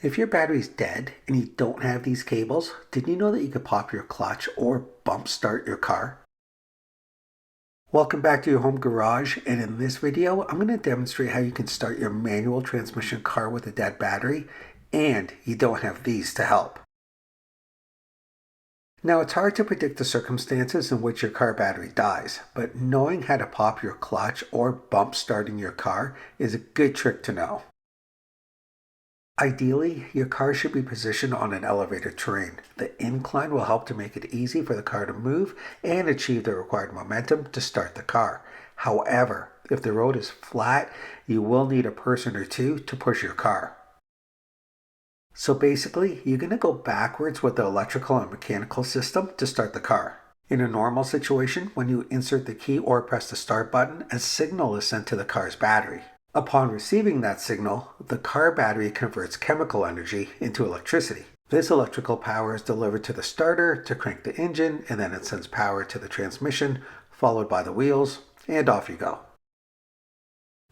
If your battery's dead and you don't have these cables, did you know that you could pop your clutch or bump start your car? Welcome back to your home garage, and in this video I'm going to demonstrate how you can start your manual transmission car with a dead battery and you don't have these to help. Now, it's hard to predict the circumstances in which your car battery dies, but knowing how to pop your clutch or bump starting your car is a good trick to know. Ideally, your car should be positioned on an elevated terrain. The incline will help to make it easy for the car to move and achieve the required momentum to start the car. However, if the road is flat, you will need a person or two to push your car. So basically, you're going to go backwards with the electrical and mechanical system to start the car. In a normal situation, when you insert the key or press the start button, a signal is sent to the car's battery. Upon receiving that signal, the car battery converts chemical energy into electricity. This electrical power is delivered to the starter to crank the engine, and then it sends power to the transmission, followed by the wheels, and off you go.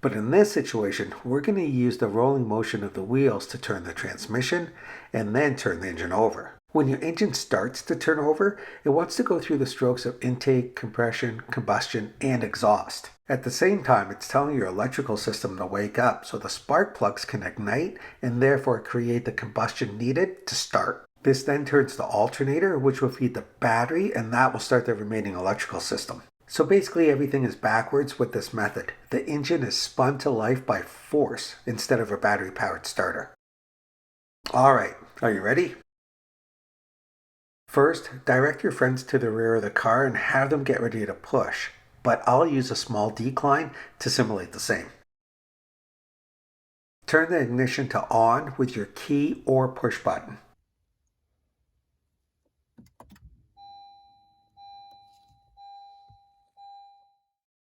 But in this situation, we're going to use the rolling motion of the wheels to turn the transmission and then turn the engine over. When your engine starts to turn over, it wants to go through the strokes of intake, compression, combustion, and exhaust. At the same time, it's telling your electrical system to wake up so the spark plugs can ignite and therefore create the combustion needed to start. This then turns the alternator, which will feed the battery, and that will start the remaining electrical system. So basically everything is backwards with this method. The engine is spun to life by force instead of a battery-powered starter. Alright, are you ready? First, direct your friends to the rear of the car and have them get ready to push, but I'll use a small decline to simulate the same. Turn the ignition to on with your key or push button.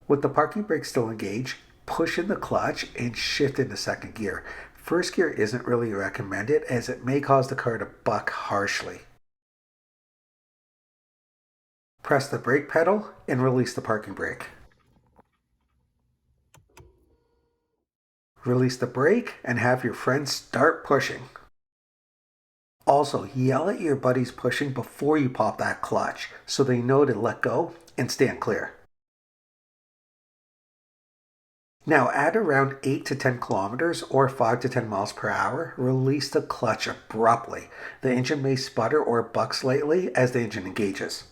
With the parking brake still engaged, push in the clutch and shift into second gear. First gear isn't really recommended as it may cause the car to buck harshly. Press the brake pedal and release the parking brake. Release the brake and have your friends start pushing. Also, yell at your buddies pushing before you pop that clutch so they know to let go and stand clear. Now at around 8 to 10 kilometers or 5 to 10 miles per hour, release the clutch abruptly. The engine may sputter or buck slightly as the engine engages.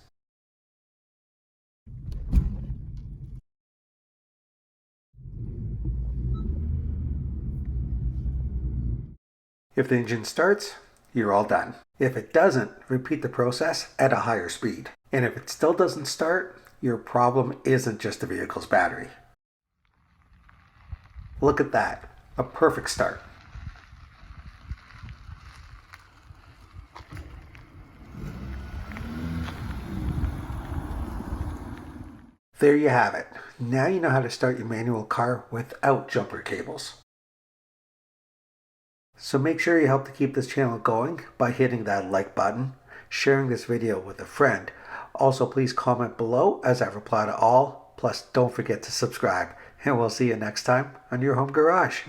If the engine starts, you're all done. If it doesn't, repeat the process at a higher speed. And if it still doesn't start, your problem isn't just the vehicle's battery. Look at that, a perfect start. There you have it. Now you know how to start your manual car without jumper cables. So make sure you help to keep this channel going by hitting that like button, sharing this video with a friend. Also, please comment below as I reply to all. Plus, don't forget to subscribe. And we'll see you next time on your home garage.